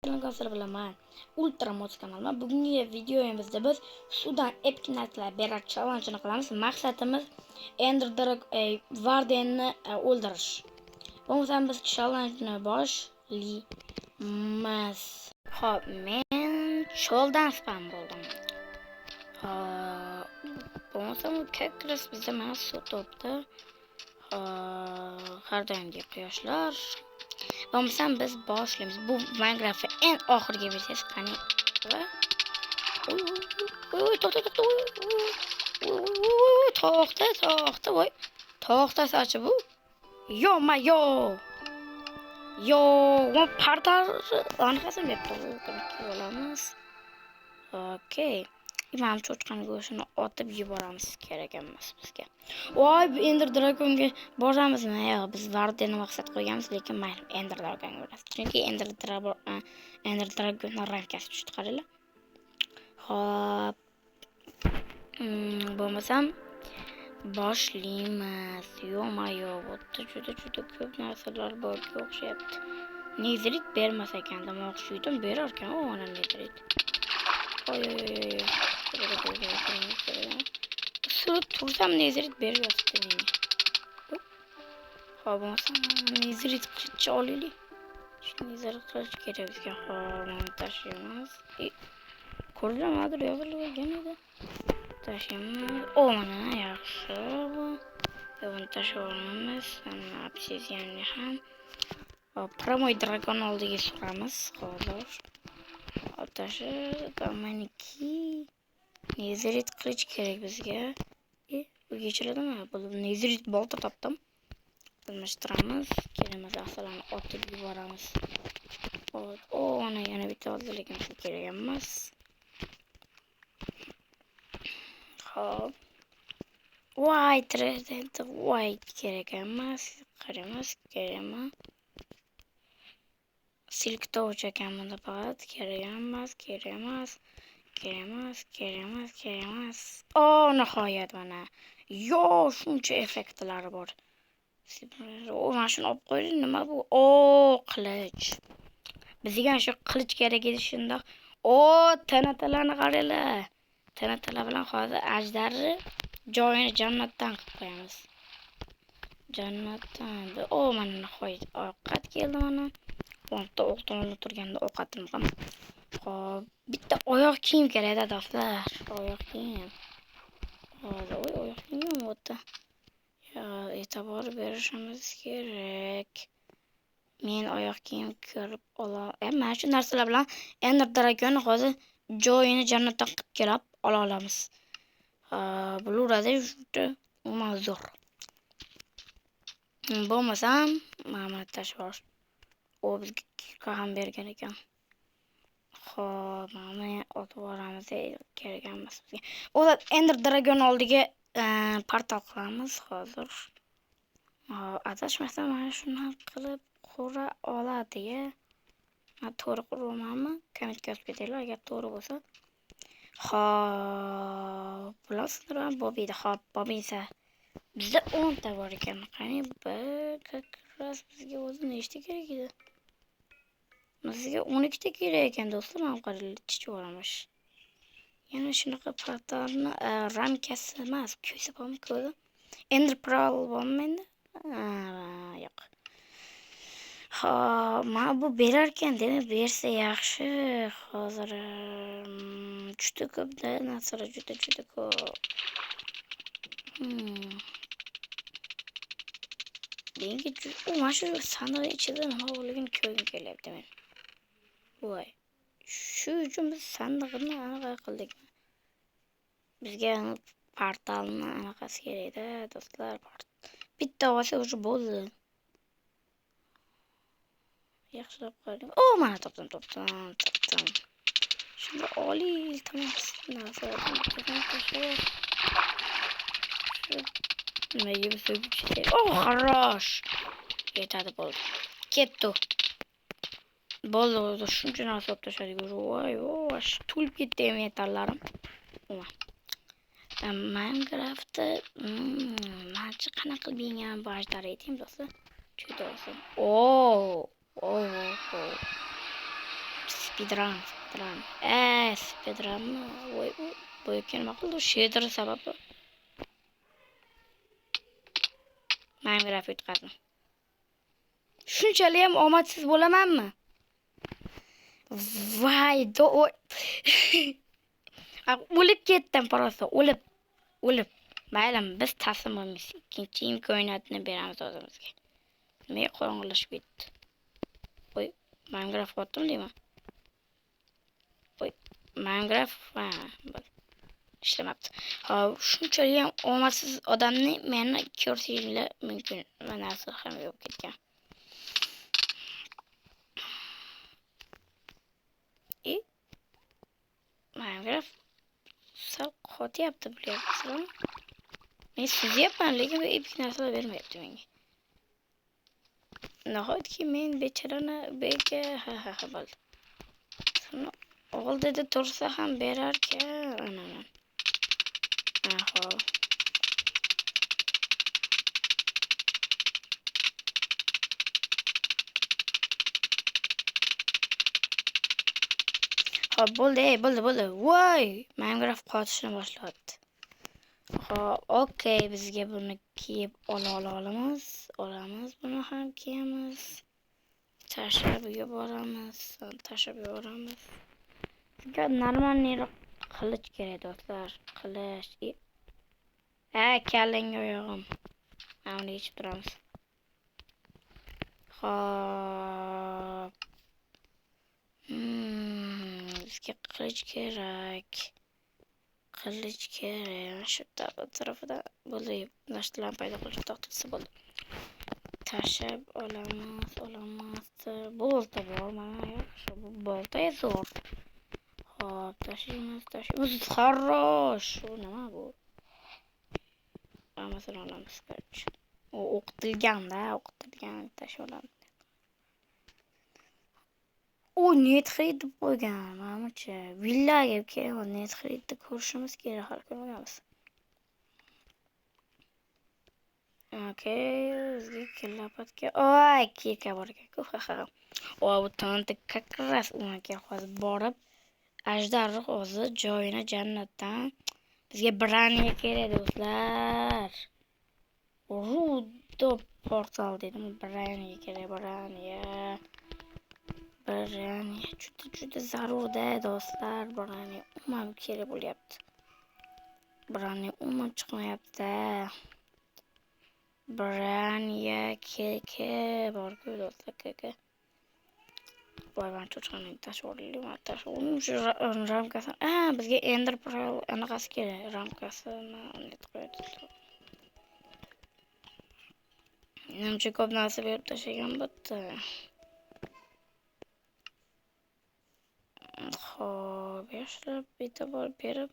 Sizlar bilaman. Ultra Mods kanalıma. Bugungi videomizda biz suvdan epik narsalar berar challenge'ini qilamiz. Maqsadimiz Ender Wardenni o'ldirish. Bo'lmasa biz challenge'ni boshlaymiz. Xo'p, men cho'ldan spam bo'ldim. Bo'lmasa как раз bizda mana suv topdi. Har doimgi quyoshlar. Bo'lmasam biz boshlaymiz. Bu Minecraft'ning eng oxirgi versiyasi qani. To'xta sochi bu. Yo. Portal anqasam deb olamiz. Okey. Imam cho'chqani go'shini otib yuboramiz kerak emas bizga. Voy, bu Ender Dragonga boramizmi? Yo'q, biz Wardenni maqsad qo'yganmiz, lekin mayli, Ender Dragonga boramiz. Chunki Ender Dragonning rankasi tushdi, qaranglar. Xo'p. Bo'lmasam boshlaymiz. Yo, bo'tda juda ko'p narsalar borga o'xshayapti. Netherite bermas ekan, demoqchiydim, berar ekan, ona Netherite. Oy. Sırf tursam Netherite veriyorsun beni. Havasam Netherite kılıç alayım. Şimdi Netherite kılıç gerek bizge. Onu taşıyamaz. Koruyacağım adır ya böyle gene de. Taşıyamaz. Ona yaxşı bu. Onu taşıyamaz. Ne yapacağız yani ham. Promoy dragon oldiga so'ramiz hozir. Ataşı damaniki. Netherite kılıç gerek bizge. Bu geçirdimi? Bu Netherite bolta toptum. Almashtiramiz. Kelamiz asalani otib yuboramiz. Ona yana bitta oldi, lekin kerak emas. Hop. White trident, white kerak emas. Qaramas, kerak emas. Silk torch ekan bunda faqat kerak emas. Nihoyat mana. Yo, shuncha effektlari bor. Mana shuni olib qo'ying, nima bu? Qilich. Bizga shu qilich kerak edi shundoq. Tanatalarni qaranglar. Tanatalar bilan hozir ajdarni joyini jannatdan qilib qo'yamiz. Jannatdan. Mana nihoyat ovqat keldi mana. O'nta o'qdan olib turganda ovqatim ham. Xo'p, bitta oyoq kiyim kerak-da do'stlar. Oyoq kiyim. Oyoq kiyim o'tdi. Ya, e'tibor berishimiz kerak. Men oyoq kiyim ko'rib olaman. Mana shu narsalar bilan Ender Dragon hozir joyini jannatdan qilib kelib ola olamiz. Bularda juda zo'r. Bo'lmasam, mana tashvosh. O bizga ham bergan ekan. Xo'p, mana otib boramiz, kerak emas bizga. Ender Dragon oldiga portal qilamiz hozir. Adashmasam mana shuni qilib qura oladi-ya. Men to'g'ri quramanmi? Kommentga yozib ketinglar agar to'g'ri bo'lsa. Xo'p, bilasizlar, Bobida. Xo'p, Bobida. Bizda 10 ta bor ekan. Qani bizga o'zi nechta kerak edi? Bizga 12 ta kerak ekan do'stlar, men qaraylik chiqvoramish. Yana shunaqa portalni ramkasi emas, ko'sa bormi ko'zi? Ender Pearl bormi endi? Yo'q. Mana bu berar ekan, demak bersa yaxshi. Hozir juda ko'p-da narsalar, juda ko'p. Menga mana shu sandiq ichida nima bo'lganini ko'rgim kelyapti men. Voy. Shu uchun biz sandiqni anaqa qildik. Bizga portalni anaqasi kerak-da, do'stlar. Bitta olsa o'sha bo'ldi. Yaxshilab qo'ydim. Mana topdim. Shuni oliy, tamom. Nimaga bu so'g'ich? Xarosh. Yetadi bo'ldi. Ketdi. Bo'ldi, shuncha narsa olib tashladik. Voy, tulib ketdi metallarim. Minecraftda mana qanaqa qilgan bajlar ayting do'stlar. Juda oson. speedrun. Speedrunmi? Voy, bu ekan nima qildi? Shader sababi. Minecraft yutqazdim. Shunchalik ham omadsiz bo'lamanmi? Voy, o'lib ketdim просто, o'lib. Mayli, biz taslim bo'lmaymiz. Ikkinchi imkoniyatni beramiz o'zimizga. Nimaga qorong'ilashib ketdi? Voy, Minecraft botdim deyman. Voy, Minecraft ishlamabdi. Hop, shunchalik ham omadsiz odamni meni ko'rsinglar mumkin. Mana narsa ham yo'q ketgan. Minecraft sal qotyapti, bilyapsizmi? Men suzyapman, lekin bu epik narsalar bermayapti menga. Nahotki men bechorani beka ha bo'ldi. Oldida tursa ham berarkan, ana. Aha. Hop, bo'ldi. Voy, Minecraft qotishni boshladi. Hop, okey, bizga buni kiyib olamiz. Buni ham kiyamiz. Tashlab yuboramiz. Bizga normalniroq qilich kerak, do'stlar. Qilich. Kallang oyog'im. Mana yechib turamiz. Hop. Bizga qilich kerak. Shu tarafida bo'ldi. Nashtalarni paydo qilib to'xtatsa bo'ldi. Tashlab olamiz. Bolta bor, mana yaxshi. Bu bolta zo'r. Hop, tashlaymiz. Xarosh. Nima bu? Hammasini olamiz. U o'qitilgan tashlab olamiz. O Netherite deb qo'ygan, menimcha. Villaga kelgan Netherite ko'rishimiz kerak, hali ko'rmaganmiz. Okey, bizga kellapatka. Oy, kirka bor ekan. O, bu tanti kakras unaga hozir borib, ajdar hozir joyini jannatdan bizga braniya kerak, do'stlar. Rudo portal dedim, braniya kerak, braniya juda zarur-da, do'stlar. Braniya umuman kerak bo'lyapti. Braniya umuman chiqmayapti. Braniya keke bor-ku, do'stlar, keke. Voy, men cho'chqaning tashvorlayman. Shu ramkasini. Bizga Ender Pearl anaqasi kerak. Ramkasini unday qo'yadi. Menimcha ko'p narsa berib tashlagan bitta. Xo'p, yaxshilab e'tibor berib,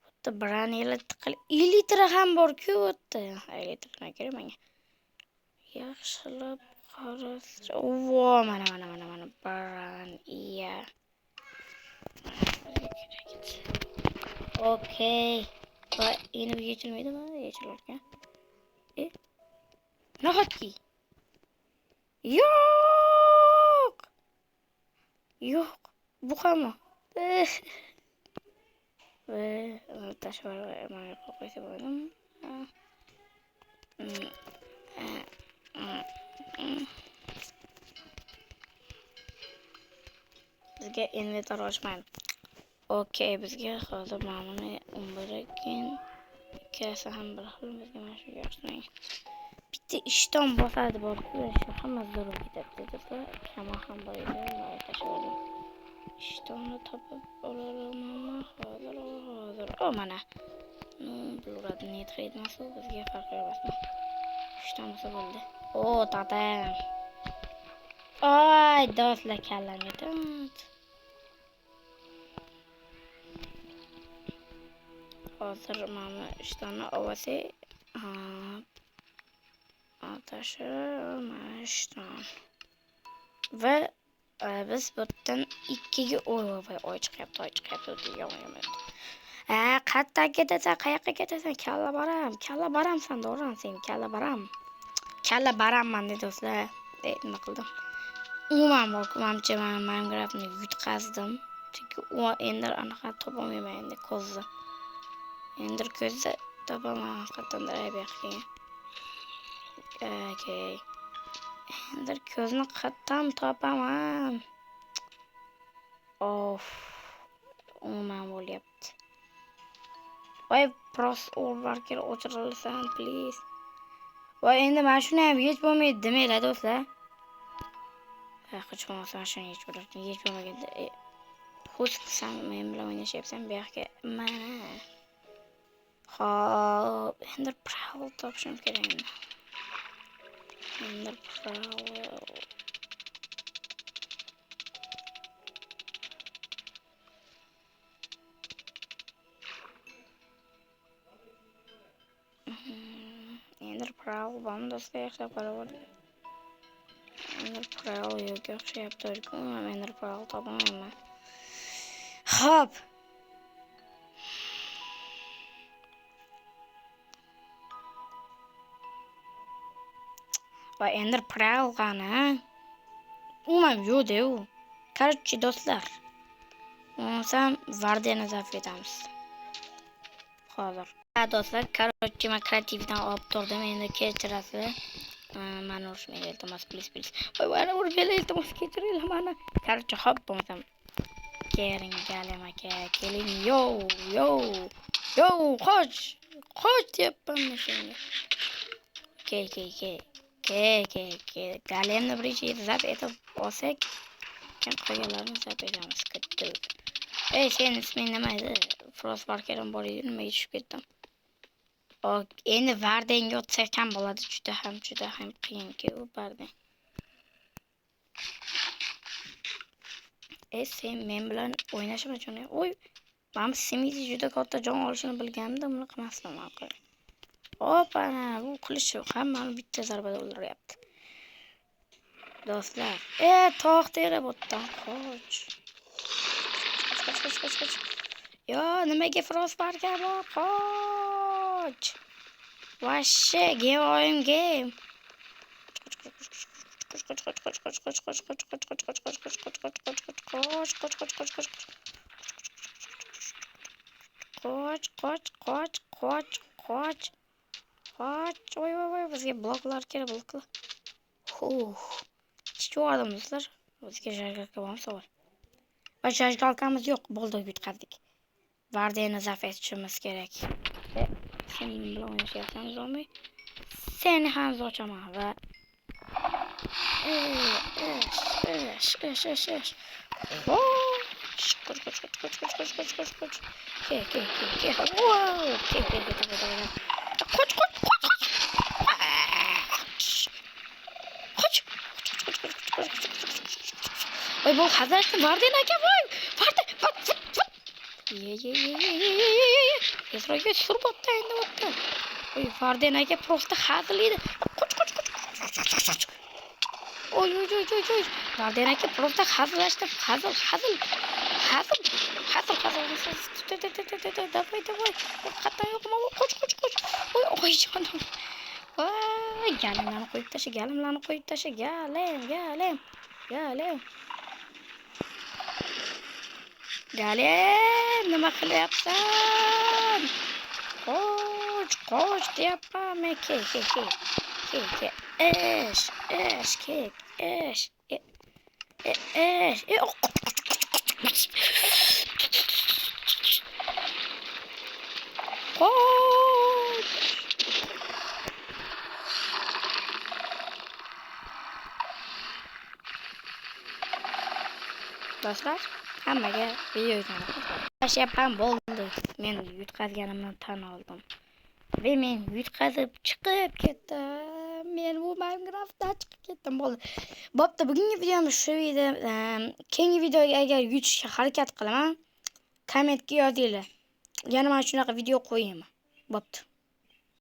bitta braniyalar tiqilib, elitra ham bor-ku, bitta. Elitra nima kerak menga? Yaxshilab qarasa, vo, mana braniya. Okey. Va endi bu yechilmaydimi? Yechilar ekan. Nahotki? Yo'q. Bu hamma. Tashvar mana qo'ysa bo'ladimi? Bizga inventor ochmaydi. Okey, bizga hozir mana 11 ekan. Ikkasi ham bir xil, bizga mana shu yo'qsan. Bitta ishton bosadi bor-ku, shu hamma zarur ketadi, do'stlar. Hamma ham bor edi, mana tashvardim. İştahını tapıp olaramam hazır. O mana. Burada Netherite nasıl bizga farq yo'qmi? İştahımsa bo'ldi. O, tatam. Ay, do'stlar, kallam yetadi. Hozir mana ishtonni ovasi. Atashi mana ishton. Va biz bundan 2ga oy chiqyapti yomon. Qayerga ketasan? Kalla baramsan, to'g'rimi sen? Kalla baramman dedi do'stlar. Nima qildim? umuman manimcha men Minecraftni yutqazdim. Chunki u endi anaqa topolmayman endi ko'zni. Endi ko'zni topaman haqiqatan aybeqga. Okay. Endi ko'zni qattam topaman. Of. Umuman bo'lyapti. Voy, pros overworker o'chirilsan, please. Voy, endi men shuni ham hech bo'lmaydi demanglar do'stlar. Hech bo'lmasa shuni hech bo'larkan, hech bo'lmaganda xus qilsam, men bilan o'ynashyapsan bu yoqqa. Mana. Xo'p, endi prowl topishim kerak endi. Endi prowl. Ender Prowl bana do'stlar yaxshilab qarab oling. Ender Prowl yo'q o'xshayapti, o'rgim Ender Prowl topaman. Xo'p. Va Ender Prowl qani? Umuman yo'q-da u. Короче, do'stlar. O'nsam Vardeni zaf etamiz. Hozir. Do'stlar, короче, men kreativdan olib turdim. Endi kechirasiz. Meni urishmaydi, iltimos, please. Voy, meni urmaydi, iltimos, kechiringlar meni. Короче, hop bo'lsam. Keling, galim aka, keling. Yo, qoch deyapman senga. Ke. Galimni birinchi zap etib olsak, kim qolganlarni zap etamiz. Ey, sen isming nima edi? Frostworker'im bor edi, nimaga tushib ketdim? Endi Vardenga o'tsak ham bo'ladi, juda ham qiyin-ku u Varden. Sen men bilan o'ynashma chunki. Oy, men Simiti juda katta jon olishini bilganimda buni qilmasdim aql. Hop, ana bu qilish hammani bitta zarbada o'ldiryapti. Do'stlar, tog' terib o'tdim. Qoch. Yo, nimaga Frostworker bor? Qoch. Вообще, game. Qoch. Voy, bizga bloklar kerak, bloklar. Chiqardim do'stlar. Bizga jargalka bo'lmasa bor. Va jargalkamiz yo'q, bo'ldi, yutqazdik. Vardeni zaf etishimiz kerak. Sen bilan o'ynashyapsan, zombie. Seni ham zochaman va Voy, bu hazırlıklı Varden aka, voy. Varden. Esroga surib o'tdi endi o'tdi. Voy, Varden aka просто hazırlıydı. Qoch. Oy. Varden aka просто hazırlashdi. Hazır. Давай. Qattan yo'qmi? Qoch. Oy, jonim. Voy, galimlarni qo'yib tasha, galim. Galim, nima qilyapsan? Qoch deyapman men. Ke. Esh. Do'stlar, hammaga videodan tashlab bo'ldi. Men yutqazganimni tan oldim. Ve men yutqazib chiqib ketdim. Men bu Minecraftdan chiqib ketdim, bo'ldi. Bo'pti, bugungi videomiz shu edi. Keyingi videoga agar yutishga harakat qilaman, kommentga yozinglar. Yana men shunaqa video qo'yaman. Bo'pti.